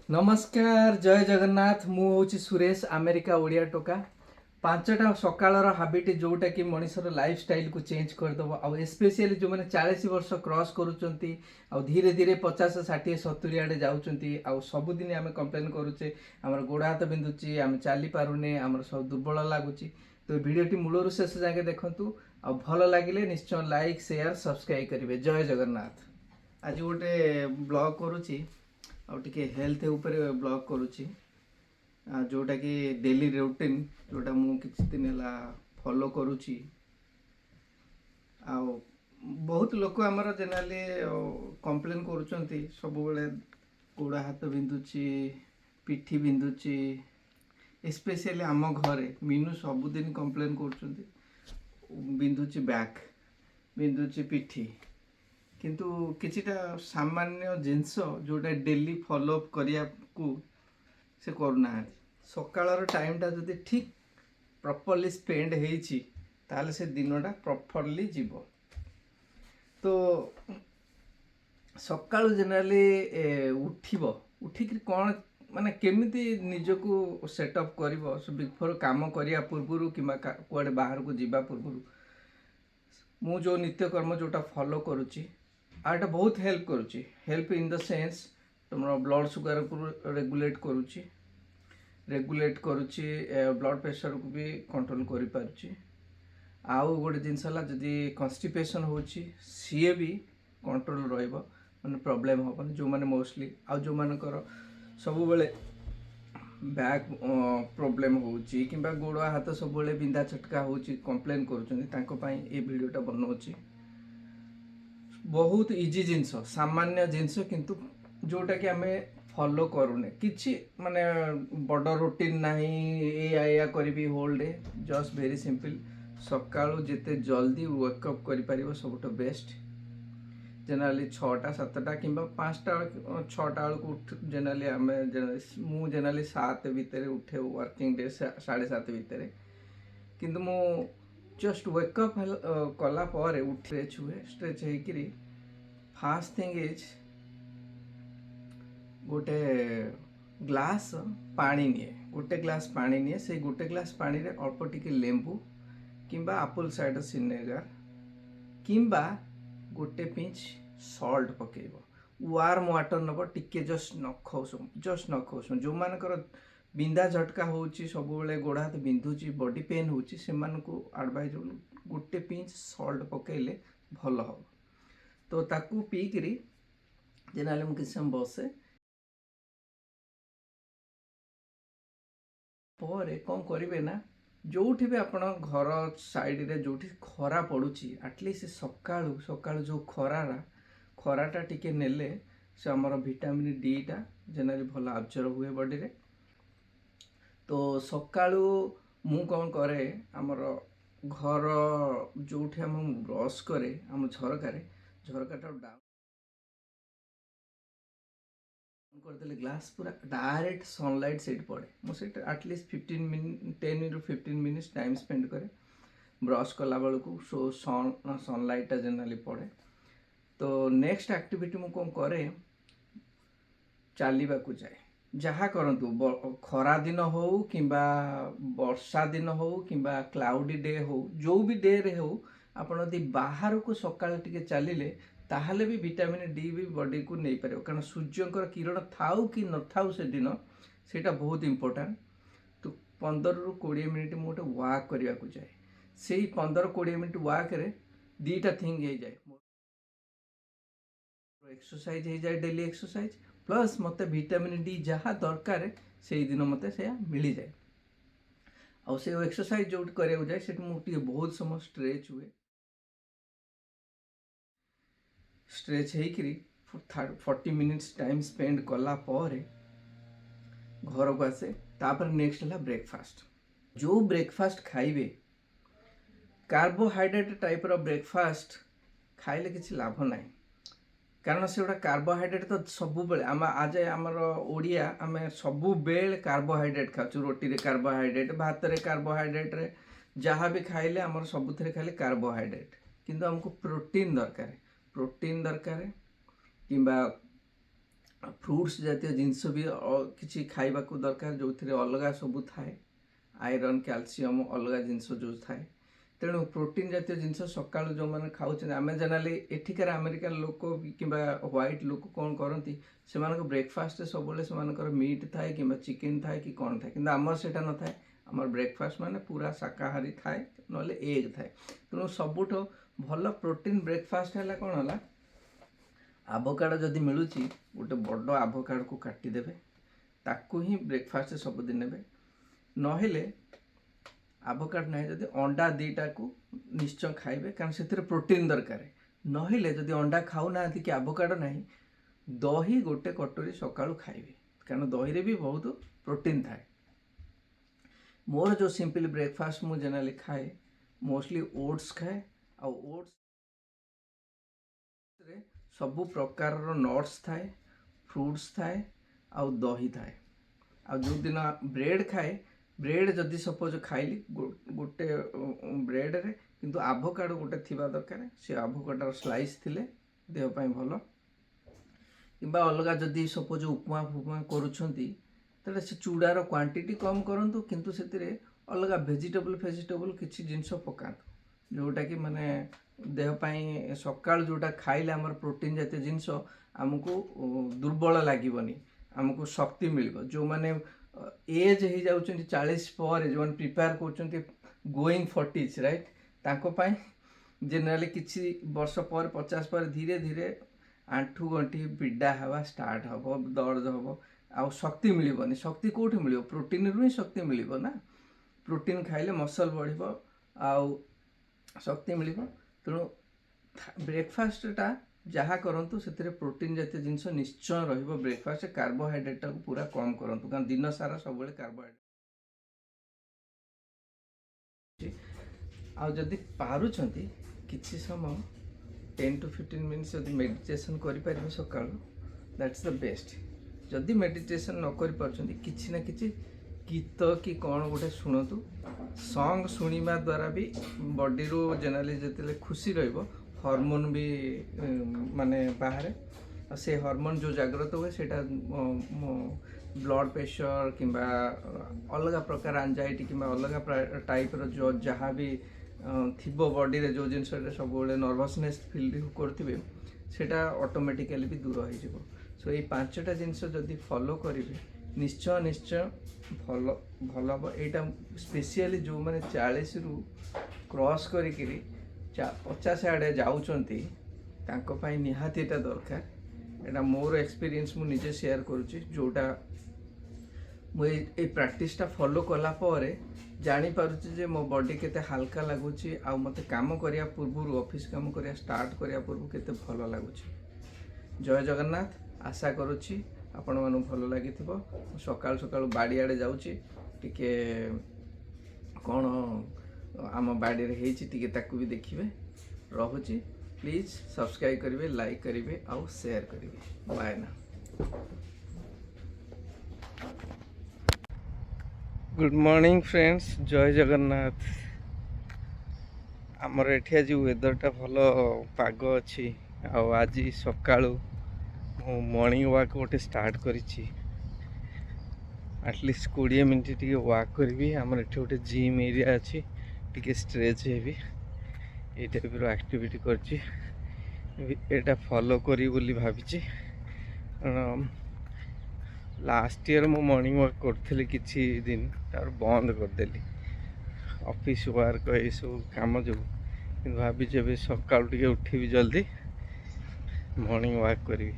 नमस्कार जय जगन्नाथ मु हूँ सुरेश अमेरिका ओडिया टोका पांचटा सकाळर हाबिट जोटा कि मनुष्यर लाइफ स्टाइल को चेंज करदेव आउ स्पेशली जो मैंने 40 वर्ष क्रॉस करुँच धीरे धीरे 50 60 70 आड़े जाऊँच आउ सबुदिन आम कम्प्लेन करुचे आम गोड़ हाथ बिंधुची आम चली पारुने आम सब दुर्बल लगुच तो भिडटी मूलर शेष जाके देखूँ आ भल लगे निश्चय लाइक शेयर सब्सक्राइब करेंगे। जय जगन्नाथ। आज गोटे ब्लॉग करुच्ची ଆଉ ଟିକେ ହେଲ୍ଥ ଉପରେ ବ୍ଲଗ୍ କରୁଛି जोटा कि डेली रूटीन जोटा मु किछि दिन ହେଲା फॉलो करुछि। ଆଉ बहुत लोक आमर जेनराली कंप्लेन करुचंती सब बेले गोड़ हाथ बिंधुची पिठी बिंधुची स्पेशली आम घरे मीनू सबुदिन कंप्लेन करुचंती बिंधुची बैक बिंधुची पिठी किंतु किछिटा सामान्य जिनस जोटा डेली फॉलोअप करिया को से करूना सकाळर टाइमटा जदि ठीक प्रॉपर्ली स्पेंड हेइछि ताले से दिनटा प्रॉपर्ली जीव। तो सकाळु जनरली उठिबो उठिक कौन माने केमिति निजको सेटअप करिवो बिफोर काम करिया पूर्वरु किंबा कुआडे बाहर को जीवा पूर्वरु मु जो नित्य कर्म जोटा फॉलो करुछि आटा बहुत हेल्प करुछि। हेल्प इन द सेंस तुम ब्लड सुगर को रेगुलेट करुछि ब्लड प्रेशर को भी कंट्रोल करि पारुछि। आउ गोटे जिनस है जदि कन्स्टिपेशन होछि सीए भी कंट्रोल रहइबो माने प्रॉब्लम होबन जो माने मोस्टली आउ जो मानकर सब बेले बैक प्रॉब्लम होछि किंबा गोड़ हाथ सब बेले बिंधा छटका होछि कंप्लेन करूछन तांको पई ए वीडियोटा बनौछि। बहुत इजी जिनस सामान्य जिनस किंतु जोटा कि आमे फॉलो करूने किछि माने बड़ रूटीन नाही या करी whole day just very simple सकाळु जेते जल्दी वेकअप करि परिबो सबटो बेस्ट। जनरली 6टा 7टा किंबा 5टा 6टा को उठ जनरली आमे मु जनरली 7 भितर उठे वर्किंग डे 7:30 भितर किंतु मु जस्ट वेकअप कला पर उठे छुए स्ट्रेच हेकरी फास्ट थिंग इज गोटे ग्लास पानी निए गोटे ग्लास पानी निए से गोटे ग्लास पानी रे अल्प टिके लेंबू किंबा एप्पल साइडर सिनेगार किंबा गोटे पिंच सॉल्ट पकेइबो वार्म वाटर नब टिके जस्ट नखौसम जो मानकर बिंदा झटका होची सब बेले गोड़ हाथ बिंधुची बॉडी पेन होची से मानकु एडवाइज गोटे पिंच सॉल्ट पकेइले भल हो। तो ताकू पी करी जेनाले मु किछ समय बसे पर कौन करेंगे ना जोठी भी आपण घर साइड रे जोठी खरा पड़ुची एटलिस्ट सकाळु सकाळु जो खराटा टिके नेले से हमर विटामिन डी टा जनरली भल अब्जर्व हुए बॉडी रे। तो सकाळु मु कौन करे आमर घर जोठी हम ब्रश करे आम झरकाटा डाउन करदेले ग्लास पूरा डायरेक्ट सनलाइट से पड़े मुझे at least 10 to 15 minutes time spend करे ब्रश कला बेलू सो सनलाइटा जनरली पड़े। तो नेक्स्ट एक्टिविटी मु कौन करे चलवा को जाए जहाँ करंतु खरा दिन हो किंबा वर्षा दिन हो किंबा क्लाउडी डे हो जो भी डे रे हो आपण यदि बाहर को सकाळ टिके चलिले ताहले भी विटामिन डी भी बॉडी को नहीं पारे कारण सूर्यंकर किरण थाउ कि न थाउ से दिन सेटा बहुत इंपोर्टेंट। तो 15 ରୁ 20 मिनिट मोटे वॉक करने को जाए से 15-20 मिनिट वॉक रे दीटा थिंग हो जाए एक्सरसाइज हो जाए डेली एक्सरसाइज प्लस मते विटामिन डी जहाँ दरकार से दिन मते से मिल जाए आउ से एक्सरसाइज जो करने जाए से बहुत समय स्ट्रेच हुए स्ट्रेच होकरी 40 मिनिट्स टाइम स्पेंड कला पर घर को आसे तापर नेक्स्ट है ब्रेकफास्ट जो ब्रेकफास्ट खाइबे कार्बोहाइड्रेट टाइप रो ब्रेकफास्ट खाइले किसी लाभ नहीं कारण से गोटा कार्बोहाइड्रेट तो सब बेले आम आज आमर ओडिया आम सब बेले कार्बोहाइड्रेट खाचु रोटी रे कार्बोहाइड्रेट भात रे कार्बोहाइड्रेट रे जहाँ भी खाइले आमर सबुथिरे खाली कार्बोहाइड्रेट किंतु हमको प्रोटीन दरकार किंबा फ्रुट्स जातीय जिनस भी किसी खाइबा को दरकार जो थे अलग सब थाए आयरन कैल्शियम अलग जिनस जो थाए तेणु प्रोटीन जातीय जिनस सका जो मैंने खाऊँ आम जेनाली एठिकार अमेरिकान लोक कि व्हाइट लोक कौन करती से ब्रेकफास्ट सब से मीट थाए कि चिकेन थाए कि कौन थाए कि आमर से न थाए आमर ब्रेकफास्ट माने पूरा शाकाहारी थाए ना एग थाए तेणु सबुठ भल प्रोटीन ब्रेकफास्ट है कौन है आभोकाडो जदि मिलूँ गोटे बड़ आभोकाडो को काटिदेवे ताकू ही ब्रेकफास्ट सबुदिन ने नहेले आभोकाडो ना जदि अंडा दीटा को निश्चय खाइबे कारण से प्रोटीन दरकार नहेले जदि अंडा खाऊना कि आभोकाडो ना दही गोटे कटोरी सकाळु खाइबे कारण दही भी बहुत प्रोटीन थाए मोर जो सिंपल ब्रेकफास्ट मु जेनाली खाए मोस्टली ओट्स खाए आ ओट्स सबु प्रकार नट्स थाए फ्रुट्स थाए आ दही थाए आ जो दिन ब्रेड खाए ब्रेड जदि सपोज खाइली गोटे ब्रेड रे किंतु आभोकाडो गोटे थिबा दरकार से आभोकाडो स्लाइस थिले देह पई भलो किंबा अलग जदि सपोज उपमा फुपमा करूछंती तले से चूड़ार क्वांटिटी कम करंतु किंतु सेतिरे अलग वेजिटेबल किछि जिंस पकांतु जोटा कि माने देह पई सकाळ जोटा खाइले हमर प्रोटीन जातीय जिंस हमको दुर्बल लागबनी हमको शक्ति मिलबो जो माने एज हो जाउछंती 40 पर जो माने प्रिपेयर करछंती गोइंग 40s राइट तांको पई जनरली किछि वर्ष पर 50 पर धीरे धीरे आंठू गंठी पीड़ा हवा स्टार्ट हबो दर्द हबो आ शक्ति मिलबनी शक्ति कोठी मिलिबो प्रोटीन रु ही शक्ति मिलिबो ना प्रोटीन खाइले मसल बढ़िबो आ शक्ति मिलिबो तेणु ब्रेकफास्टा जहाँ करंतु से प्रोटीन जातीय जिनस निश्चय रहिबो ब्रेकफास्ट कार्बोहाइड्रेट को पूरा कम करंतु कारण दिन सारा सब कार्बोहाइड्रेट आ जदि पारुछंती किछि समय 10 to 15 मिनिट्स जदि मेडिटेशन करि परिबे सकाळ दैट्स द बेस्ट जदि मेडिटेशन न करि परछंती किछि ना किछि गीत कि कौन गोटे शुणु सॉन्ग शुणा द्वारा भी बॉडी रो जनरली जिते खुशी रहिबो हार्मोन भी माने बाहर से हार्मोन जो जागृत हुए सेटा ब्लड प्रेशर किंबा अलग प्रकार एंजाइटी किंबा अलग टाइप रो जो जहाँ भी थिबो बॉडी रे जो जिनस सब नर्वसनेस फील करथिबे सेटा ऑटोमेटिकली भी दूर हो जिवो सो ये पांचटा जिनस जदि फॉलो करिवे निश्चय निश्चय भल भल हम यहाँ स्पेशली जो मैंने 40 रु क्रॉस करी 50 आड़े जाऊँगी निहाती एटा दरकार एटा मोर एक्सपीरियंस मु निजे शेयर करुच्ची जोटा मुझे प्राक्टिसटा फॉलो कला पर जानी पारुची जे मो बॉडी केते हल्का लगुच आ मते काम करिया पूर्व ऑफिस काम करिया स्टार्ट करिया पूर्व केते भल लगुच जय जगन्नाथ आशा करुच्ची आपण मानु भल लगी सकाल सकाल बाड़ी आड़े जाऊँगी टिके कौन आम बाड़ी रे हेची टिके ताकू भी देखिए रहुची प्लीज सब्सक्राइब करिवे लाइक करिवे आउ शेयर करिवे बाय ना गुड मॉर्निंग फ्रेंड्स जय जगन्नाथ आमर एठी आज वेदरटा भल पाग अच्छी आज सकाळू मॉर्निंग वॉक गोटे स्टार्ट करिछि एटलिस्ट 20 मिनट टी वॉक करी आमर एठी गोटे जिम एरिया अच्छी टी स्ट्रेच हेबी ये टाइप एक्टिविटी करछि एटा फॉलो करी बोली भाबिछि लास्ट ईयर मो मॉर्निंग वॉक करथिले किछि दिन तार बंद करदेली ऑफिस वर्क ये सब काम जो भाभी जब सकाल टिके उठिबी जल्दी मॉर्निंग वॉक करी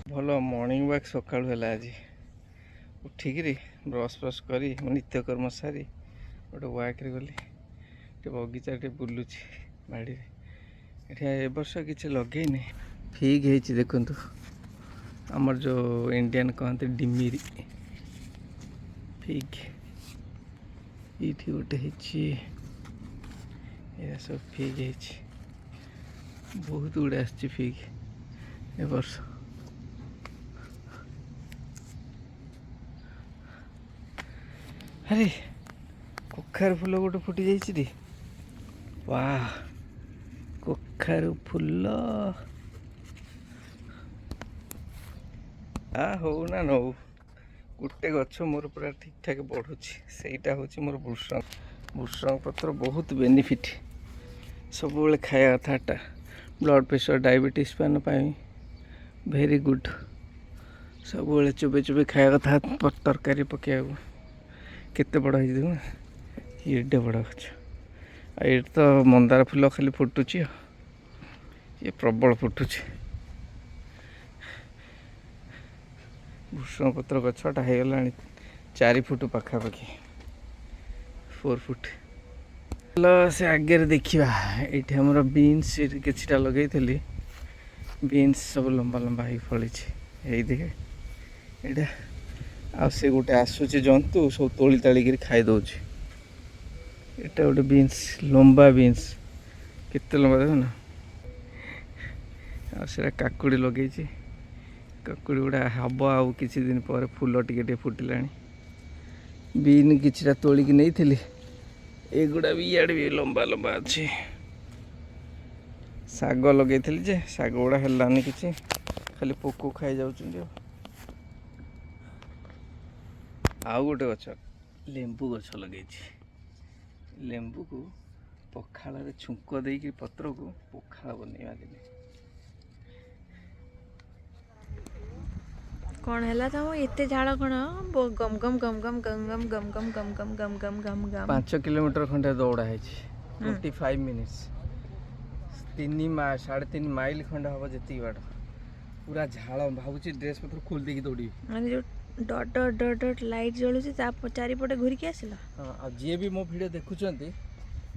भल मॉर्निंग वॉक सकाल है आज उठिकी ब्रश ब्रश कर नित्यकर्म सारी गोटे वॉक गली बगीचा टे बुलूची बाड़ी ए वर्ष किसी लगेनी फिग है देखु आमर जो इंडियन कहते डिमिरी फिग ये गोटे है सब फिग है बहुत गुड़े आसी फिग ए वर्ष अरे କଖାରୁ ଫୁଲ ଗୋଟେ ଫୁଟି ଯାଇଛି ରେ। ୱାଃ କଖାରୁ ଫୁଲ ହଉ ନା ନ ହଉ ଗୋଟେ ଗଛ ମୋର ପୁରା ଠିକ୍ ଠାକ୍ ବଢ଼ୁଛି, ସେଇଟା ହେଉଛି ମୋର ଭୃଷଙ୍ଗ। ଭୃଷଙ୍ଗ ପତ୍ର ବହୁତ ବେନିଫିଟ୍, ସବୁବେଳେ ଖାଇବା କଥାଟା ବ୍ଲଡ଼ ପ୍ରେସର ଡାଇବେଟିସ୍ ମାନ ପାଇଁ ଭେରି ଗୁଡ୍। ସବୁବେଳେ ଚୋବେଇ ଚୋବେଇ ଖାଇବା କଥା, ତରକାରୀ ପକାଇବାକୁ। କେତେ ବଡ଼ ହେଇଛି ଦେଖୁନ, ଏଡ଼େ ବଡ଼ ଗଛ। ଆଉ ଏଇଠି ତ ମନ୍ଦାର ଫୁଲ ଖାଲି ଫୁଟୁଛି, ଇଏ ପ୍ରବଳ ଫୁଟୁଛି। ଭୃଷଙ୍ଗ ପତ୍ର ଗଛଟା ହେଇଗଲାଣି 4 ଫୁଟ ପାଖାପାଖି, 4 ଫୁଟ। ସେ ଆଗରେ ଦେଖିବା, ଏଇଠି ଆମର ବିନ୍ସ କିଛିଟା ଲଗେଇଥିଲି, ବିନ୍ସ ସବୁ ଲମ୍ବା ଲମ୍ବା ହେଇ ଫଳିଛି। ଏଇ ଦେଖେ ଏଇଟା, ଆଉ ସେ ଗୋଟେ ଆସୁଛି ଜନ୍ତୁ ସବୁ ତୋଳି ତାଳିକିରି ଖାଇ ଦେଉଛି। ଏଇଟା ଗୋଟେ ବିନ୍ସ, ଲମ୍ବା ବିନ୍ସ, କେତେ ଲମ୍ବା ଦେଖୁନ। ଆଉ ସେଟା କାକୁଡ଼ି ଲଗେଇଛି, କାକୁଡ଼ି ଗୁଡ଼ା ହବ ଆଉ କିଛି ଦିନ ପରେ, ଫୁଲ ଟିକେ ଟିକେ ଫୁଟିଲାଣି। ବିନ୍ କିଛିଟା ତୋଳିକି ନେଇଥିଲି, ଏଗୁଡ଼ା ବି ଇଆଡ଼େ ବି ଲମ୍ବା ଲମ୍ବା ଅଛି। ଶାଗ ଲଗେଇଥିଲି ଯେ ଶାଗ ଗୁଡ଼ା ହେଲାନି କିଛି, ଖାଲି ପୋକ ଖାଇଯାଉଛନ୍ତି। ଆଉ ଗୋଟେ ଗଛ, ଲେମ୍ବୁ ଗଛ ଲଗେଇଛି। ଲେମ୍ବୁକୁ ପଖାଳରେ ଛୁଙ୍କ ଦେଇକି ପତ୍ରକୁ ପଖାଳ ବନେଇବା ଦିନେ। କଣ ହେଲା ତମ ଏତେ ଝାଳ କଣ? ଗମ ଗମ ଗମ ଗମ ଗମ ଗମ ଗମ ଗମ ଗମ ଗମ ଗମ ଗମ ଗମ ଗମ। 5 କିଲୋମିଟର ଖଣ୍ଡେ ଦୌଡ଼ା ହେଇଛି, 25 ମିନିଟ୍ସ। 3.5 ମାଇଲ ଖଣ୍ଡେ ହବ ଯେତିକି ବାଟ। ପୁରା ଝାଳ, ଭାବୁଛି ଡ୍ରେସ୍ ପତ୍ର ଖୋଲି ଦେଇକି ଦୌଡ଼ିବି। ମାନେ ଯୋଉ dot dot dot dot light ଜଳୁଛି ତା ଚାରିପଟେ ଘୁରିକି ଆସିଲ। ହଁ, ଆଉ ଯିଏ ବି ମୋ ଭିଡ଼ିଓ ଦେଖୁଛନ୍ତି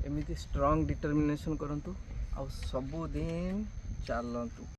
ଏମିତି ଷ୍ଟ୍ରଙ୍ଗ ଡିଟରମିନେସନ୍ କରନ୍ତୁ, ଆଉ ସବୁଦିନ ଚାଲନ୍ତୁ।